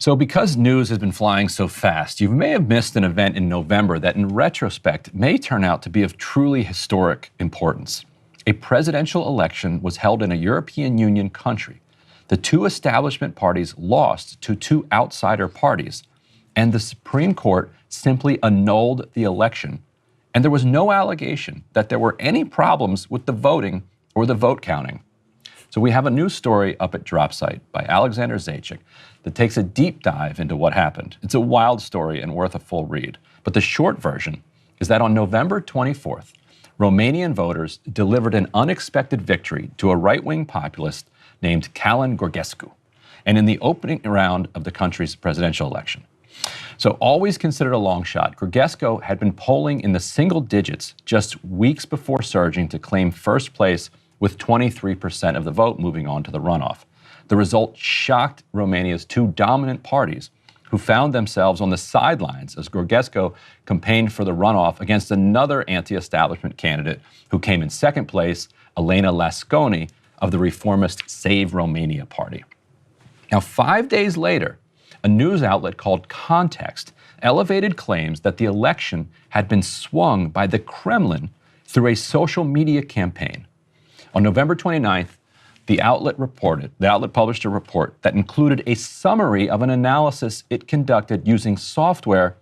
So because news has been flying so fast, you may have missed an event in November that in retrospect may turn out to be of truly historic importance. A presidential election was held in a European Union country. The two establishment parties lost to two outsider parties, and the Supreme Court simply annulled the election. And there was no allegation that there were any problems with the voting or the vote counting. So we have a news story up at Dropsite by Alexander Zajac that takes a deep dive into what happened. It's a wild story and worth a full read. But the short version is that on November 24th, Romanian voters delivered an unexpected victory to a right-wing populist named Călin Gorgescu, and in the opening round of the country's presidential election. So always considered a long shot, Gorgescu had been polling in the single digits just weeks before surging to claim first place with 23% of the vote moving on to the runoff. The result shocked Romania's two dominant parties, who found themselves on the sidelines as Gorgescu campaigned for the runoff against another anti-establishment candidate who came in second place, Elena Lasconi of the reformist Save Romania party. Now, 5 days later, a news outlet called Context elevated claims that the election had been swung by the Kremlin through a social media campaign. On November 29th, the outlet published a report that included a summary of an analysis it conducted using software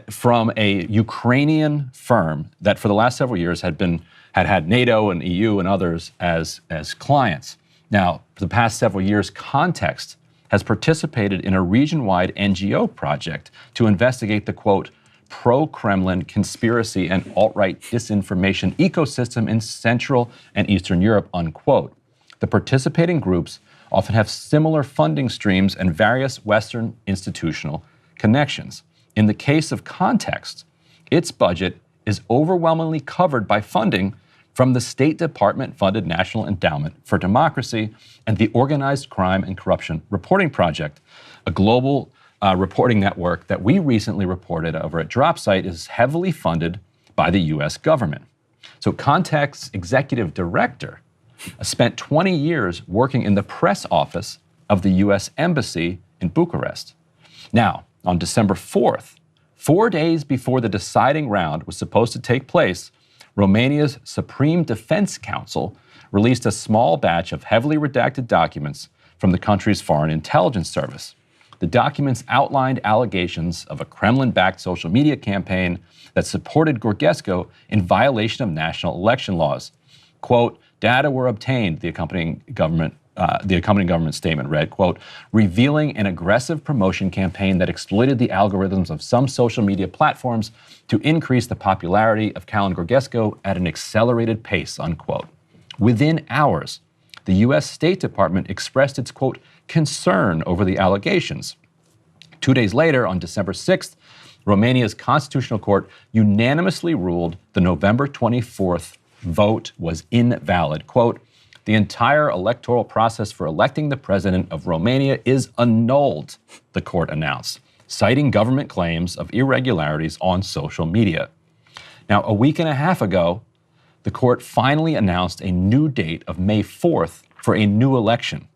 from a Ukrainian firm that for the last several years had NATO and EU and others as clients. Now, for the past several years, Context has participated in a region-wide NGO project to investigate the, quote, pro-Kremlin conspiracy and alt-right disinformation ecosystem in Central and Eastern Europe, unquote. The participating groups often have similar funding streams and various Western institutional connections. In the case of Context, its budget is overwhelmingly covered by funding from the State Department-funded National Endowment for Democracy and the Organized Crime and Corruption Reporting Project, a global reporting network that we recently reported over at Dropsite is heavily funded by the U.S. government. So Context's executive director spent 20 years working in the press office of the U.S. Embassy in Bucharest. Now, on December 4th, 4 days before the deciding round was supposed to take place, Romania's Supreme Defense Council released a small batch of heavily redacted documents from the country's Foreign Intelligence Service. The documents outlined allegations of a Kremlin-backed social media campaign that supported Gorgescu in violation of national election laws. Quote, data were obtained, the accompanying government statement read, quote, revealing an aggressive promotion campaign that exploited the algorithms of some social media platforms to increase the popularity of Călin Gorgescu at an accelerated pace, unquote. Within hours, the U.S. State Department expressed its, quote, concern over the allegations. 2 days later, on December 6th, Romania's Constitutional Court unanimously ruled the November 24th vote was invalid. Quote, the entire electoral process for electing the president of Romania is annulled, the court announced, citing government claims of irregularities on social media. Now, a week and a half ago, the court finally announced a new date of May 4th for a new election.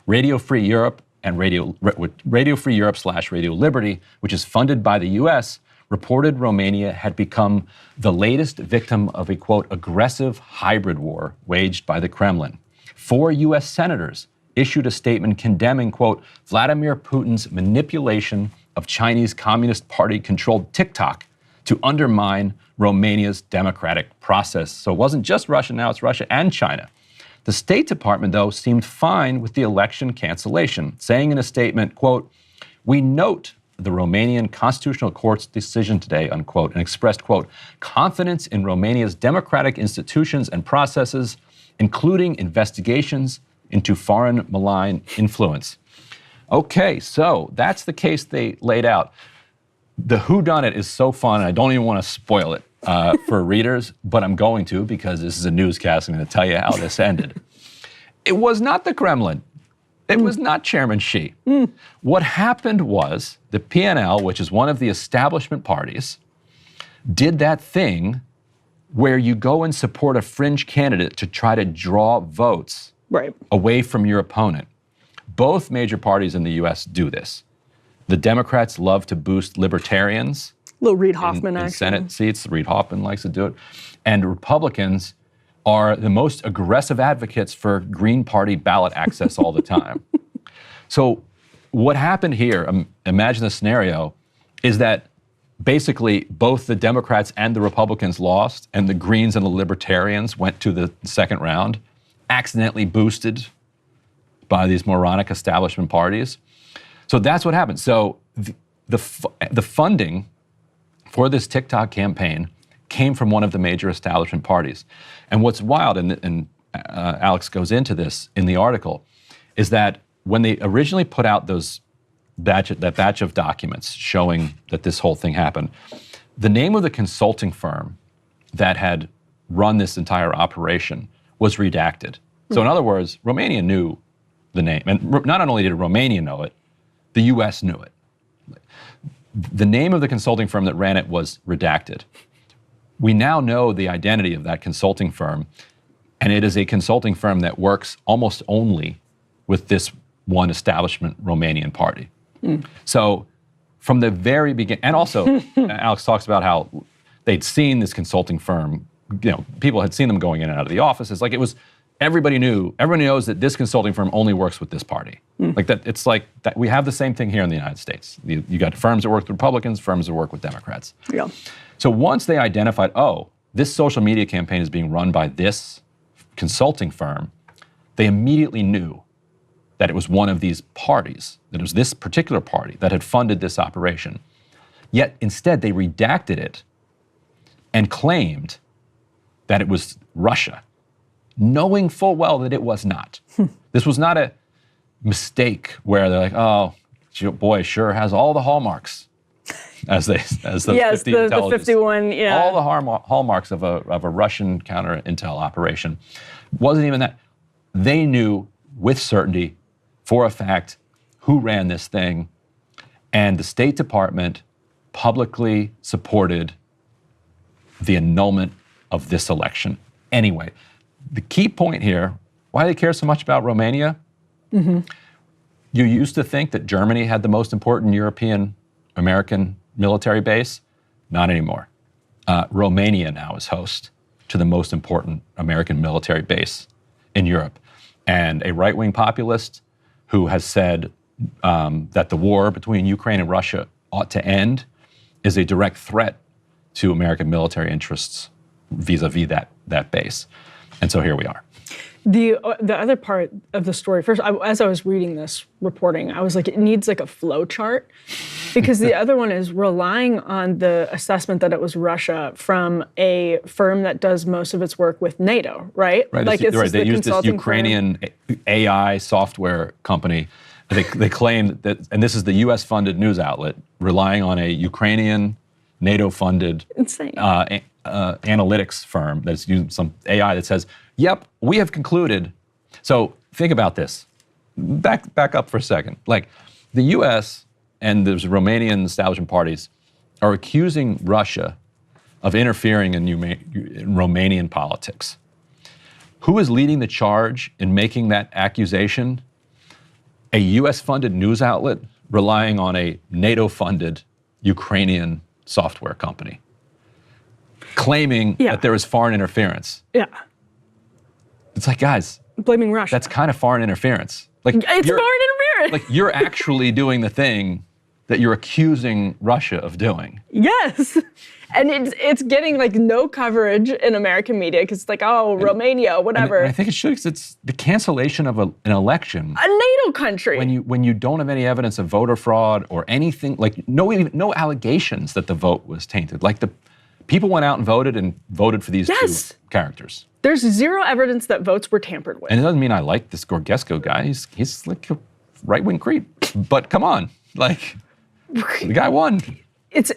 Radio Free Europe and Radio Free Europe/Radio Liberty, which is funded by the U.S., reported Romania had become the latest victim of a, quote, aggressive hybrid war waged by the Kremlin. 4 U.S. senators issued a statement condemning, quote, Vladimir Putin's manipulation of Chinese Communist Party-controlled TikTok to undermine Romania's democratic process. So it wasn't just Russia, now it's Russia and China. The State Department, though, seemed fine with the election cancellation, saying in a statement, quote, we note the Romanian Constitutional Court's decision today, unquote, and expressed, quote, confidence in Romania's democratic institutions and processes, including investigations into foreign malign influence. Okay, so that's the case they laid out. The whodunit is so fun, and I don't even want to spoil it for readers, but I'm going to because this is a newscast. I'm going to tell you how this ended. It was not the Kremlin. It was not Chairman Xi. What happened was the PNL, which is one of the establishment parties, did that thing where you go and support a fringe candidate to try to draw votes away from your opponent. Both major parties in the US do this. The Democrats love to boost libertarians. Little Reid Hoffman in Senate seats. Reid Hoffman likes to do it. And Republicans are the most aggressive advocates for Green Party ballot access all the time. So what happened here, imagine the scenario, is that basically both the Democrats and the Republicans lost, and the Greens and the Libertarians went to the second round, accidentally boosted by these moronic establishment parties. So that's what happened. So the funding for this TikTok campaign came from one of the major establishment parties. And what's wild, and Alex goes into this in the article, is that when they originally put out that batch of documents showing that this whole thing happened, the name of the consulting firm that had run this entire operation was redacted. So in other words, Romania knew the name. And not only did Romania know it, the US knew it. The name of the consulting firm that ran it was redacted. We now know the identity of that consulting firm, and it is a consulting firm that works almost only with this one establishment Romanian party. So from the very beginning, and also Alex talks about how they'd seen this consulting firm, people had seen them going in and out of the offices. Like, it was, everybody knows that this consulting firm only works with this party. Like that, it's like that. We have the same thing here in the United States. You got firms that work with Republicans, firms that work with Democrats. Yeah. So once they identified, oh, this social media campaign is being run by this consulting firm, they immediately knew that it was one of these parties, that it was this particular party that had funded this operation. Yet instead they redacted it and claimed that it was Russia, knowing full well that it was not. This was not a mistake where they're like, oh, boy, sure has all the hallmarks, as the yes, 50 the 51, yeah. All the hallmarks of a Russian counter-intel operation. Wasn't even that. They knew with certainty, for a fact, who ran this thing, and the State Department publicly supported the annulment of this election. Anyway, the key point here, why they care so much about Romania, you used to think that Germany had the most important European American military base. Not anymore. Romania now is host to the most important American military base in Europe. And a right-wing populist who has said that the war between Ukraine and Russia ought to end is a direct threat to American military interests vis-a-vis that base. And so here we are. The other part of the story, first, as I was reading this reporting, I was like, it needs like a flow chart, because the other one is relying on the assessment that it was Russia from a firm that does most of its work with NATO, right? Right. Like Right. They use this Ukrainian AI software company. They claim that, and this is the U.S.-funded news outlet, relying on a Ukrainian NATO-funded analytics firm that's using some AI that says, yep, we have concluded. So think about this. Back up for a second. Like, the U.S. and the Romanian establishment parties are accusing Russia of interfering in Romanian politics. Who is leading the charge in making that accusation? A U.S.-funded news outlet relying on a NATO-funded Ukrainian software company, claiming that there is foreign interference. Yeah. It's like, guys, blaming Russia. That's kind of foreign interference. Like, it's foreign interference. Like, you're actually doing the thing that you're accusing Russia of doing. Yes. And it's getting like no coverage in American media because it's like, oh, Romania, whatever. And I think it should, because it's the cancellation of an election. A NATO country. When you don't have any evidence of voter fraud or anything, like no allegations that the vote was tainted. Like, the people went out and voted for these two characters. There's zero evidence that votes were tampered with. And it doesn't mean I like this Gorgesco guy. He's like a right-wing creep. But come on, like, the guy won. If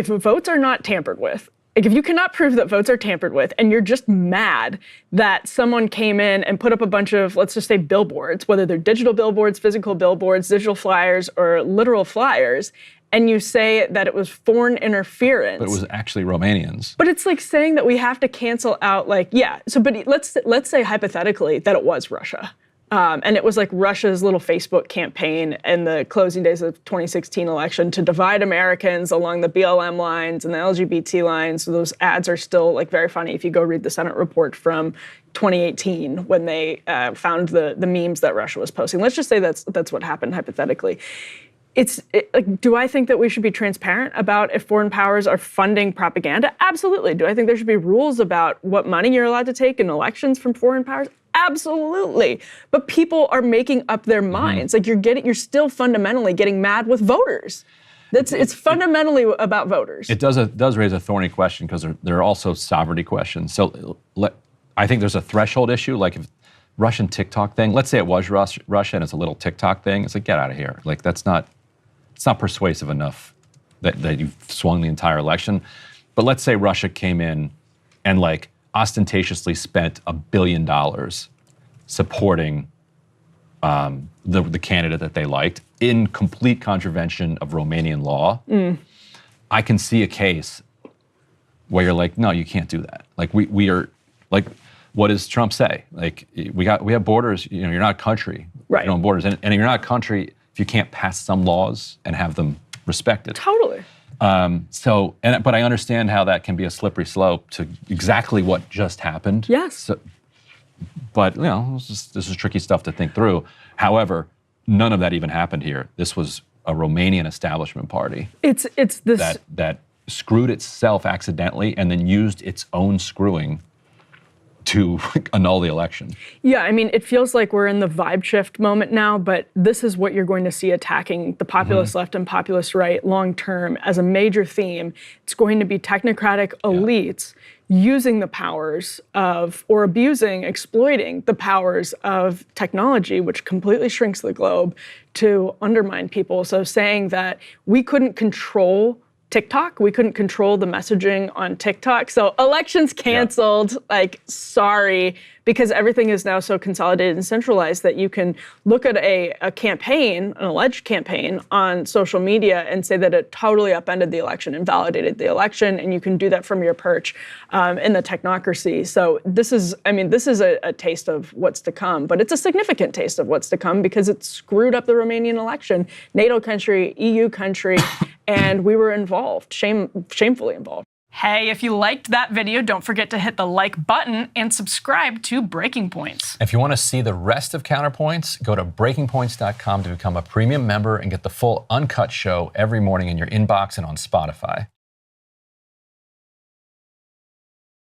votes are not tampered with, like, if you cannot prove that votes are tampered with, and you're just mad that someone came in and put up a bunch of, let's just say, billboards, whether they're digital billboards, physical billboards, digital flyers, or literal flyers, and you say that it was foreign interference. But it was actually Romanians. But it's like saying that we have to cancel out, like, but let's say hypothetically that it was Russia. And it was like Russia's little Facebook campaign in the closing days of the 2016 election to divide Americans along the BLM lines and the LGBT lines. So those ads are still like very funny if you go read the Senate report from 2018 when they found the memes that Russia was posting. Let's just say that's what happened hypothetically. Like, do I think that we should be transparent about if foreign powers are funding propaganda? Absolutely. Do I think there should be rules about what money you're allowed to take in elections from foreign powers? Absolutely. But people are making up their minds. Like you're still fundamentally getting mad with voters. It's fundamentally about voters. It does raise a thorny question because there are also sovereignty questions. So I think there's a threshold issue. Like if Russian TikTok thing, let's say it was Russia and it's a little TikTok thing, it's like, get out of here. Like it's not persuasive enough that you've swung the entire election. But let's say Russia came in and like ostentatiously spent $1 billion supporting the candidate that they liked in complete contravention of Romanian law. I can see a case where you're like, no, you can't do that. Like we are like, what does Trump say? Like we have borders. You know, you're not a country. Right. You don't have borders, and you're not a country if you can't pass some laws and have them respected. Totally. But I understand how that can be a slippery slope to exactly what just happened. Yes. So, but you know, this is tricky stuff to think through. However, none of that even happened here. This was a Romanian establishment party. It's this that screwed itself accidentally and then used its own screwing to annul the election. Yeah, I mean, it feels like we're in the vibe shift moment now, but this is what you're going to see attacking the populist left and populist right long term as a major theme. It's going to be technocratic elites using the powers of, or abusing, exploiting the powers of technology, which completely shrinks the globe, to undermine people. So saying that we couldn't control TikTok. We couldn't control the messaging on TikTok. So elections canceled, like, sorry, because everything is now so consolidated and centralized that you can look at a campaign, an alleged campaign on social media and say that it totally upended the election, invalidated the election, and you can do that from your perch in the technocracy. So this is a taste of what's to come, but it's a significant taste of what's to come because it screwed up the Romanian election. NATO country, EU country, and we were involved, shamefully involved. Hey, if you liked that video, don't forget to hit the like button and subscribe to Breaking Points. If you want to see the rest of Counterpoints, go to breakingpoints.com to become a premium member and get the full uncut show every morning in your inbox and on Spotify.